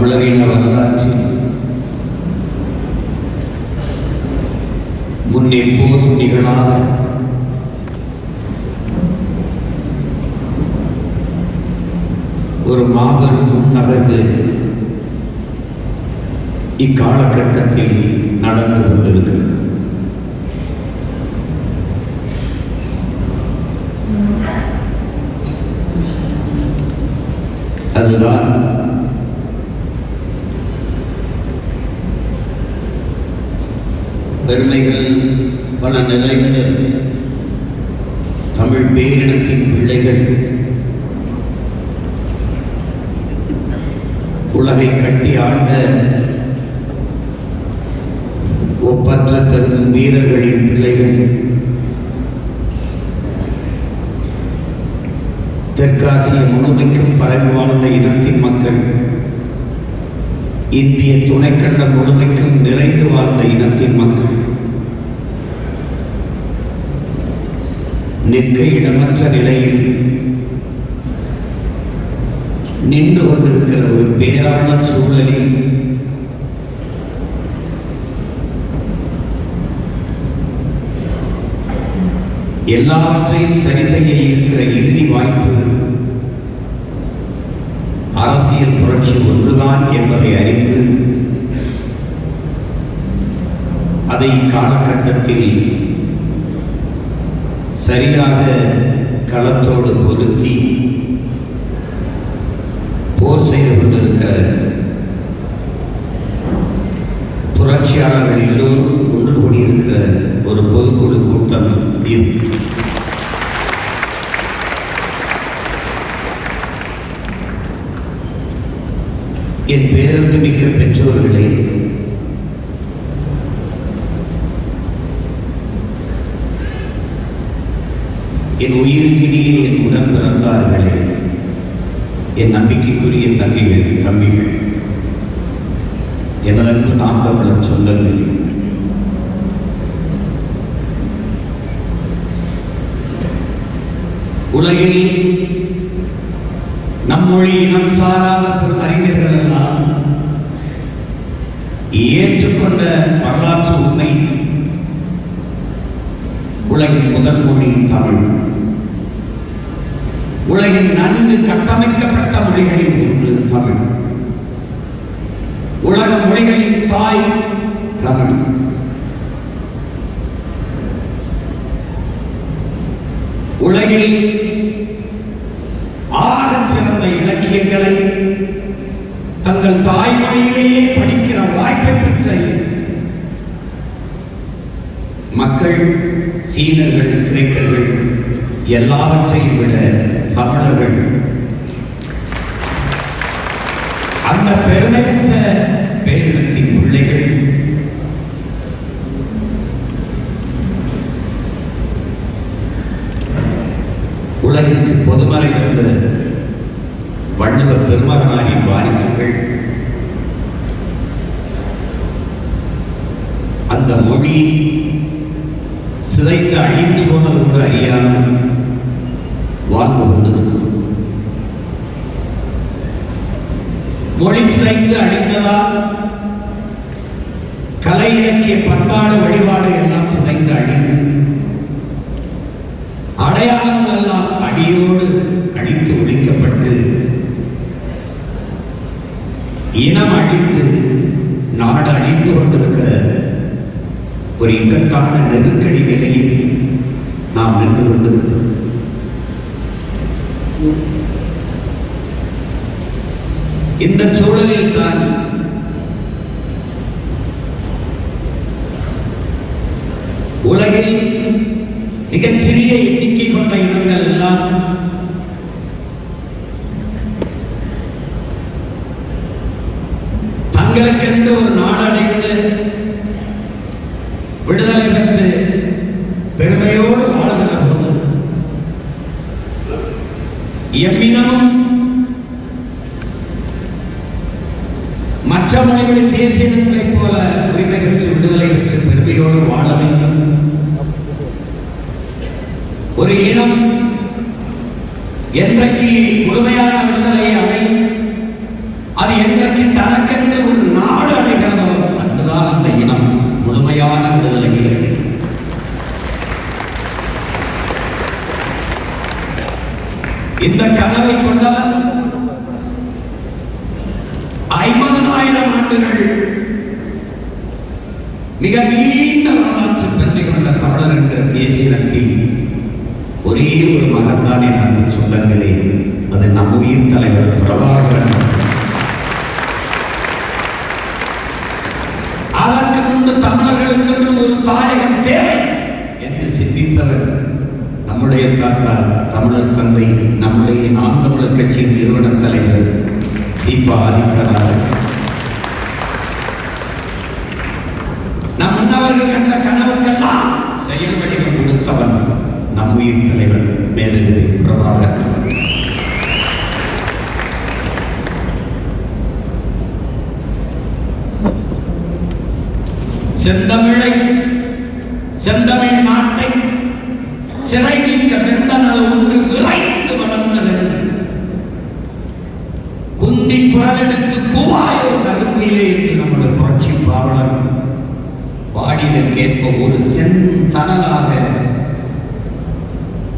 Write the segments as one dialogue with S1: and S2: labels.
S1: தமிழரின வரலாற்றில் முன் எப்போதும் நிகழாத ஒரு மாபெரும் முன்னகர்வு இக்காலகட்டத்தில் நடந்து கொண்டிருக்கிறது. அதுதான் பெருமைகள் பல நிறைந்த தமிழ் பேரினத்தின் பிள்ளைகள் உலகை கட்டி ஆண்ட ஒப்பற்ற பெரும் வீரர்களின் பிள்ளைகள் தெற்காசிய முழுமைக்கும் பரவி வாழ்ந்த இனத்தின் மக்கள், இந்திய துணைக்கண்ட முழுமைக்கும் நிறைந்து வாழ்ந்த இனத்தின் மக்கள், நிற்க இடமற்ற நிலையில் நின்று கொண்டிருக்கிற ஒரு பேரான சூழலில் எல்லாவற்றையும் சரி செய்ய இருக்கிற இறுதி வாய்ப்பு அரசியல் புரட்சி ஒன்றுதான் என்பதை அறிந்து அதை காலகட்டத்தில் சரியாக களத்தோடு பொருத்தி போர் செய்து கொண்டிருக்கிற புரட்சியாளர்கள் எல்லோரும் ஒன்று கூடியிருக்கிற ஒரு பொதுக்குழு கூட்டம் இது. என் பேரன்பு மிக்க பெற்றோர்களே, என் உயிருக்கிடையே என் உடன் பிறந்தார்களே, என் நம்பிக்கைக்குரிய தங்கைகள் தம்பிகள், எனதன்பு நாம் தமிழர் சொந்தங்கள், உலகில் நம்மொழி இனம் சாராத பெரும் அறிஞர்கள் எல்லாம் ஏற்றுக்கொண்ட வரலாற்று உண்மை, உலகின் முதல் மொழி தமிழ். உலகின் நன்கு கட்டமைக்கப்பட்ட மொழிகளில் ஒன்று தமிழ். உலக மொழிகளின் தாய் தமிழ். உலகில் ஆகச் சிறந்த இலக்கியங்களை தங்கள் தாய்மொழியிலேயே படிக்கிற வாய்ப்பை பெற்ற மக்கள் சீனர்கள், கிரேக்கர்கள் எல்லாவற்றையும் விட தமிழர்கள் அந்த பெருமை பெற்ற பேரினத்தின் பிள்ளைகள் உலகிற்கு பொதுமறை தந்த வள்ளுவர் பெருமகனாரின் வாரிசுகள். அந்த மொழி சிதைந்து அழிந்து போனது கூட அறியாமல் வாழ்ந்து கொண்டிருக்கும். மொழி சிதைந்து அழிந்ததால் கலை இலக்கிய பண்பாடு வழிபாடு எல்லாம் சிதைந்து அழிந்து அடையாளங்கள் எல்லாம் அடியோடு அழித்து ஒழிக்கப்பட்டு இனம் அழிந்து நாடு அழிந்து கொண்டிருக்கிற ஒரு இக்கட்டான நெருக்கடி நிலையில் நாம் நின்று கொண்டிருக்கிறோம். இந்த சூழலில் தான் உலகில் மிகச்சிறிய எண்ணிக்கை கொண்ட இனங்கள் எல்லாம் தங்களுக்கென்று ஒரு நாடடைந்து விடுதலை பெற்று பெருமையோடு வாழ்கிற போது எம்மினமும் மற்ற மொழிகளின் தேசியங்களைப் போல உரிமை பெற்று விடுதலை பெற்று பெருமையோடு வாழ வேண்டும். ஒரு இனம் என்றைக்கு முழுமையான விடுதலையை அடையும், அது என்றைக்கு தனக்கு கனவை கொண்டவன் 50,000 ஆண்டுகள் மிக நீண்ட வரலாற்று பெருமை கொண்ட தமிழர் என்கிற தேசியத்தில் ஒரே ஒரு மகன் தான் என் அன்பு சொந்தங்களே, அது நம் உயிர் தலைவர் பிரபாகரன். அதற்கு முன்பு தமிழர்களுக்கு ஒரு தாயகம் தேவை என்று சிந்தித்தவர் நம்முடைய தாத்தா தமிழர் தந்தை, நம்முடைய நாம் தமிழர் கட்சியின் நிறுவன தலைவர் சீபா ஆதித்தனார். நம் முன்னவர்கள் கண்ட கனவுக்கெல்லாம் செயல் வடிவம் கொடுத்தவன் நம் உயிர் தலைவர் மேதகு பிரபாகரன். செந்தமிழ் நாட்டை சிறை நீக்க வெந்தனல் ஒன்று விரைந்து வளர்ந்தது. குந்தி குரல் எடுத்து கூவாயோ கருமையிலே என்று நம்முடைய புரட்சி பாவலர் பாடியதற்கேற்ப ஒரு செந்தணலாக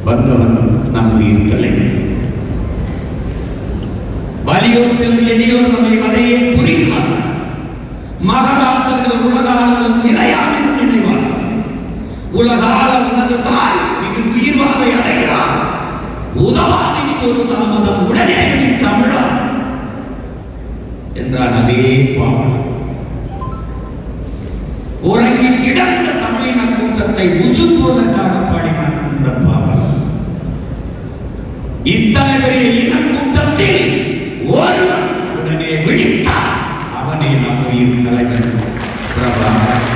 S1: வந்தவன் நம் உயிர் தலைவர். வலியோர் சிலர் எளியோர் நம்மை வதையே புரிகிறார். மகராசர்கள் உலகாளர்கள் நிலையாமல் நினைவார். உலகால உனது தாய் மிக உயிர்வாதை அடைகிறார். உதவாதினி ஒரு தாமதம் உடனே தமிழர் என்றான் அதே பாவன். உறங்கி கிடந்த தமிழின கூட்டத்தை உசுப்புவதற்காக பாடினான் இந்த பாவன். இத்தனை பெரிய இன கூட்டத்தில் ஒருவன் உடனே விழித்தார். அவனே நம் உயிர் தலைவர் பிரபாகரன்.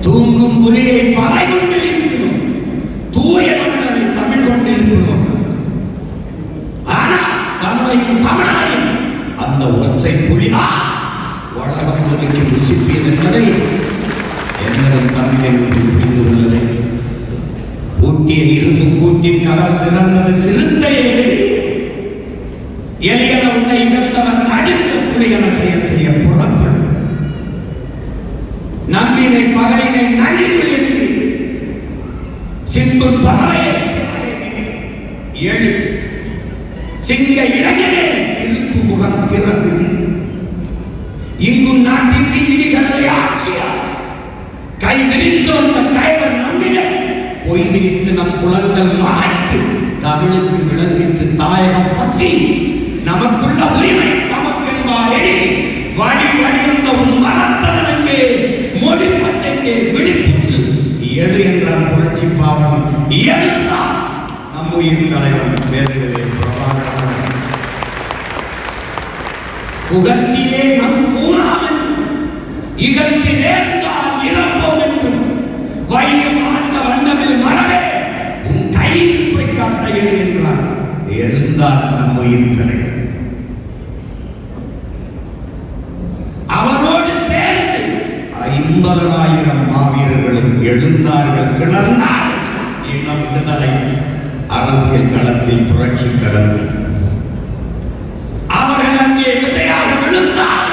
S1: தூங்கும் புலியை பறை கொண்டிருக்கணும், தூய தமிழரை தமிழ் கொண்டிருக்கணும். ஆனால் தமிழையும் தமிழரையும் அந்த ஒற்றை புலிதான் உலகம் முழுமைக்கு ருசிப்பியது என்பதை என்னும் தமிழை புரிந்து உள்ளது. கூட்டிய இரும்பு கூட்டின் கதவு திறந்தது சிறுத்தையை வெளியே. எளியன உன்னை இகழ்ந்தவன் அடுத்த புலியன செயல் செய்ய புறப்படும். நம்பினை பகையினை நழிவு என்று சிம்பு பறவை எழு சிங்க இளைஞனே திருக்கு முகம் திறந்து இங்கும் நாட்டிற்கு இடிகளதை ஆட்சியார் கை விரித்து வந்த கைவர் நம்மிடம் பொய் விரித்து நம் புலங்கள் மறைத்து தமிழுக்கு விளங்கிட்டு தாயகம் பற்றி நமக்குள்ள உரிமை தமக்கென்பாரே வழி வழி வந்த உன் மரத்தனங்கே மொழிப்பட்டெங்கே விழிப்புற்று எழு என்றான் புரட்சி பாவன். எழுந்தான் நம் உயிர் தலைவன் மேதகு பிரபாகரன். புகழ்ச்சியே நம் பூராமன் இகழ்ச்சி நேர்ந்தால் இறப்போம் என்றும் வையம் ஆண்ட வண்ணமில் மரவே உன் கையிருப்பை காட்ட எழு என்றான். எழுந்தான் நம் உயிர் தலைவன். அவனோடு சேர்ந்து 50,000 மாவீரர்களும் எழுந்தார்கள், கிளர்ந்தார்கள். இன விடுதலை அரசியல் களத்தில், புரட்சி களத்தில் அவர்கள் அங்கே விதையாக விழுந்தார்.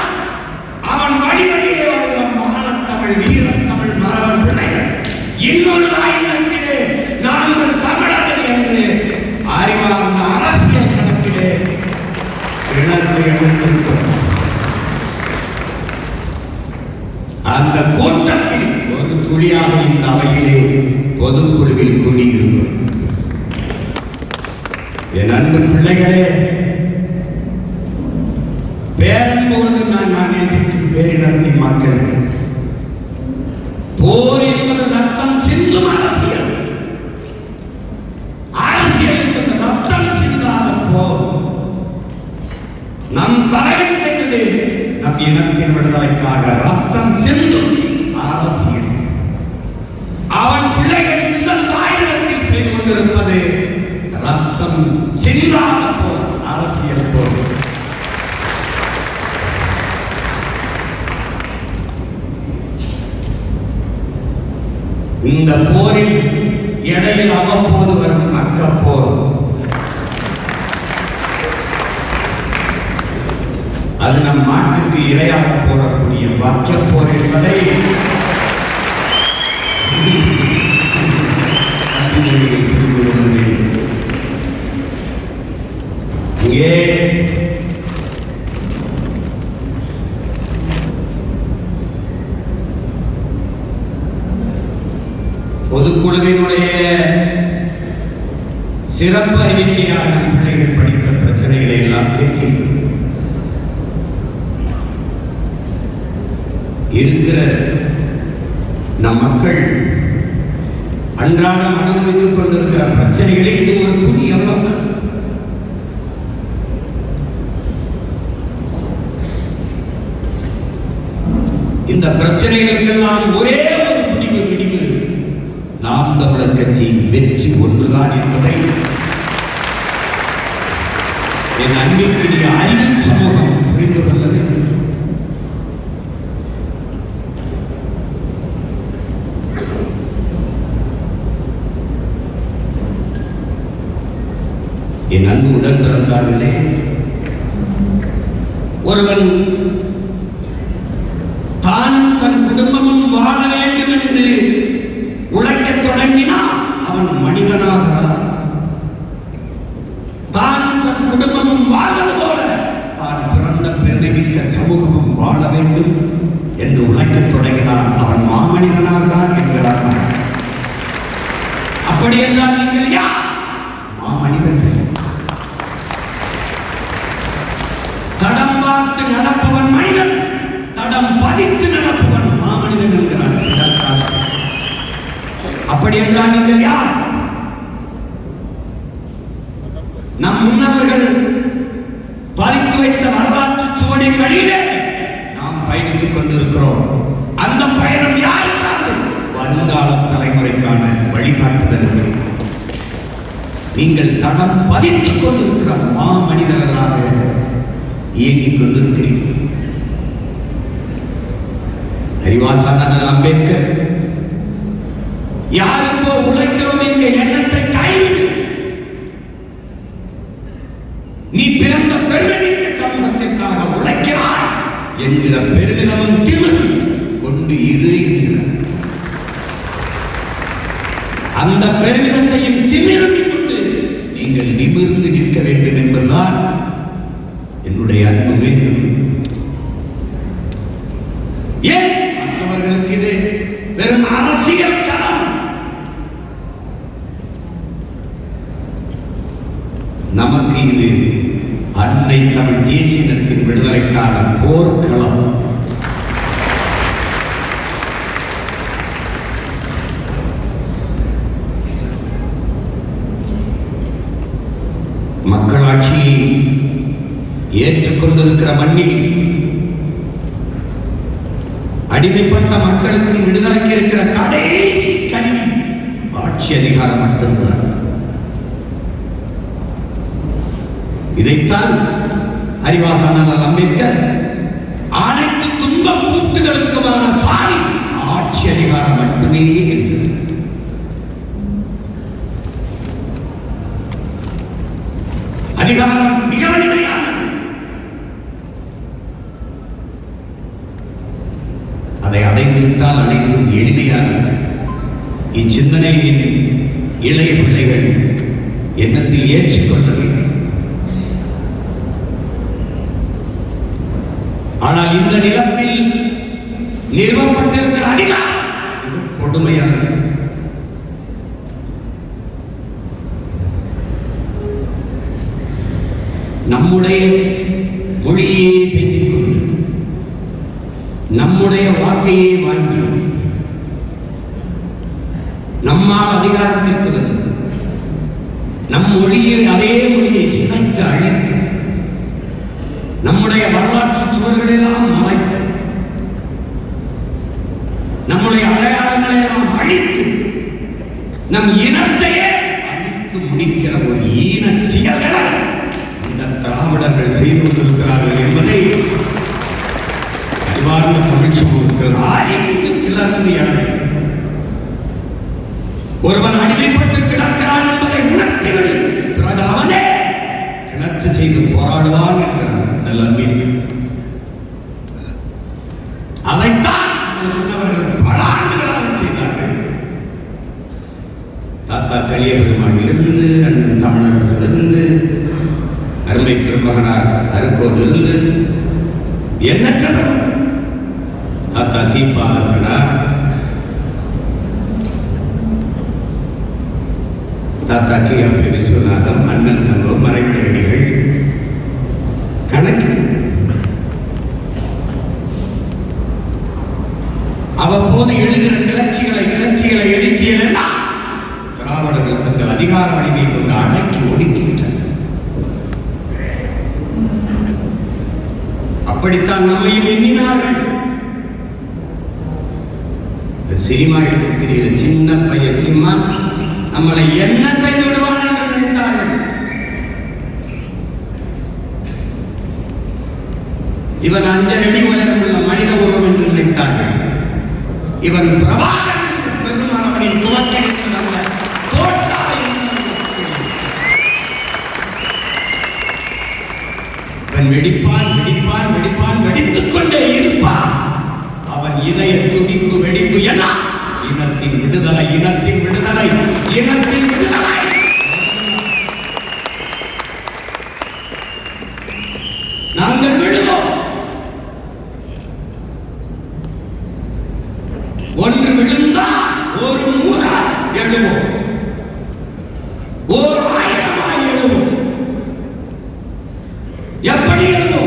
S1: அவன் வழி வழியே வருகிற மானத்தமிழ் வீரத்தமிழ் மரபர் பிள்ளைகள் இன்னொரு ஆயுதத்திலே நாங்கள் தமிழர்கள் என்று அறிவார்ந்த அரசியல் களத்திலே இழந்து எழுந்திருக்கிறோம். அந்த கூட்டத்தில் ஒரு துளியாக இந்த அவையிலே பொதுக்குழுவில் கூடியிருக்கிறோம். என் அன்பு பிள்ளைகளே, பேரன்போடு நான் நேசிக்கும் பேரினத்தின் மக்கள், போர் என்பது ரத்தம் சிந்தும் அரசியல். அரசியல் என்பது ரத்தம் சிந்தாத போர். நம் தலைவன் செய்தது நம் இனத்தின் விடுதலைக்காக ரத்தம் சிந்தும் அரசியல். அவன் பிள்ளைகள் இந்த தாயிடத்தில் செய்து கொண்டிருப்பது ரத்தம் சிந்தாத போர், அரசியல் போர். இந்த போரில் இடையில் அவ்வப்போது வரும் அக்கப்போர், அது நம் நாட்டுக்கு இரையாக போடக்கூடிய வாக்கியப்போர் என்பதை சிறப்பு அறிவிக்கையாக நம் பிள்ளைகள் படித்த பிரச்சனைகளை எல்லாம் கேட்டு இருக்கிற நம் மக்கள் அன்றாடம் அனுபவித்துக் கொண்டிருக்கிற பிரச்சனைகளை இது ஒரு துணி எவ்வளவுதான். இந்த பிரச்சனைகளுக்கெல்லாம் ஒரே ஒரு விடிவு நாம் தமிழர் கட்சி வெற்றி ஒன்றுதான் என்பதை என் அன்பிற்குரிய அறிவின் சமூகம் புரிந்து கொள்ள வேண்டும். என் அன்பு உடன் பிறந்தார்களே, ஒருவன் தானும் தன் குடும்பமும் வாழ வேண்டும் என்று உழைக்கத் தொடங்கினான், அவன் மனிதனாகிறான். தானும் தன் குடும்பமும் வாழ்வது போல தான் பிறந்த பெருமைமிக்க சமூகமும் வாழ வேண்டும் என்று உழைக்கத் தொடங்கினான், அவன் மாமனிதனாகிறான் என்கிறார். அப்படி என்றால் நீங்கள் யார்? மாமனிதர்கள். தடம் பார்த்து நடப்பவன் மனிதன், தடம் பதித்து நடப்பவன் மாமனிதன் என்கிறார். அப்படி என்றால் நீங்கள் யார்? நம் முன்னவர்கள் பதித்து வைத்த வரலாற்று சுவடின் வழியிலே நாம் பயணித்துக் கொண்டிருக்கிறோம். அந்த பயணம் யாருக்காக? வருங்கால தலைமுறைக்கான வழிகாட்டுதல். நீங்கள் தடம் பதித்துக் கொண்டிருக்கிற மாமனிதர்களாக இயங்கிக் கொண்டிருக்கிறீர்கள். அறிவாசான அம்பேத்கர் யாருக்கோ உழைக்கிறோம் என்ற எண்ணத்தை கைவிடு, நீ பிறந்த பெருமைமிக்க சமூகத்திற்காக உழைக்கிறாய் என்கிற பெருமிதமும் திமிரும் கொண்டு இரு என்கிறார். அந்த பெருமிதத்தையும் திமிரும் கொண்டு நீங்கள் நிமிர்ந்து நிற்க வேண்டும் என்பதுதான் என்னுடைய அன்பு வேண்டும். ஏன் மற்றவர்களுக்கு இது வெறும் அரசியல் களம்? நமக்கு இது அன்னை தமிழ் தேசியத்தின் விடுதலைக்கான போர்க்களம். மக்களாட்சியை ஏற்றுக்கொண்டிருக்கிற மண்ணில் அடிமைப்பட்ட மக்களுக்கு விடுதலைக்கு இருக்கிற கடைசி கருவி ஆட்சி அதிகாரம் மட்டும்தான். இதைத்தான் அறிவாசான அம்பேத்கர் அனைத்து துன்ப கூட்டுகளுக்குமான சாரி ஆட்சி அதிகாரம் மட்டுமே என்கிறார். அதிகாரம் மிக வலிமையானது. அதை அடைந்துவிட்டால் அனைத்தும் எளிமையானது. இச்சிந்தனையின் இளைய பிள்ளைகள் எண்ணத்தில் ஏற்றுக்கொள்ள வேண்டும். ஆனால் இந்த நிலத்தில் நிறுவப்பட்டிருக்கிற அதிகாரம் மிக கொடுமையானது. நம்முடைய மொழியே பேசிக்கொண்டு நம்முடைய வாக்கையே வாங்கி நம்மால் அதிகாரத்திற்கு வந்து நம் மொழியில் அதே மொழியை சிதைத்து அழைத்து நம்முடைய வரலாற்று சுவர்களெல்லாம் மறைத்து நம்முடைய அடையாளங்களை எல்லாம் அழித்து நம் இனத்தையே அழித்து முடிக்கிற ஒரு ஈன செயல்களை இந்த திராவிடர்கள் செய்து கொண்டிருக்கிறார்கள் என்பதை அறிவார்ந்த தமிழ் சமூகங்கள் அறிந்து கிளர்ந்து எழ வேண்டும். ஒருவன் அடிமைப்பட்டு கிடக்கிறான் என்பதை உணர்த்திவிடு, பிறகு அவனே கிளர்ச்சி செய்து போராடுவான் என்கிறார் அம்பேத்கர். அதைத்தான் முன்னவர்கள் பல ஆண்டுகளாக செய்தார்கள். தாத்தா கலிய பெருமானிலிருந்து, அண்ணன் தமிழரசிலிருந்து, அருமை பெருமகனார் அருக்கோவிலிருந்து எண்ணற்றவர், தாத்தா சீபாலனார், தாத்தா கே.ஆர். விஸ்வநாதம், அண்ணன் தங்கோ, மறைமலையடிகள் கணக்கு. அவ்வப்போது எழுகிற கிளர்ச்சிகளை எழுச்சிகள் எல்லாம் திராவிடர்கள் தங்கள் அதிகார வலிமை கொண்டு அடக்கி ஒடுக்கிவிட்டனர். அப்படித்தான் நம்மையும் எண்ணினார்கள். சினிமா எடுத்து தெரிகிற சின்ன பையன் சினிமா நம்மளை என்ன செய்து விடுவான் என்று நினைத்தார்கள். இவன் 5 அடி உயரம் உள்ள மனித உருவம் என்று நினைத்தார்கள். இவன் பிரபாகரன் என்று பெருமானவனின் துவக்கியிருக்கிறவங்க இவன் வெடிப்பான் வெடிப்பான் வெடிப்பான் வெடித்துக் கொண்டே இருப்பான். அவன் இதய துடிப்பு வெடிப்பு எல்லாம் இனத்தின் விடுதலை, இனத்தின் விடுதலை, இனத்தின் விடுதலை. நாங்கள் விழுவோம். ஒன்று விழுந்தால் ஒரு முறை எழுவோம், ஓர் 1000 எழுவோம். எப்படி எழுவோம்?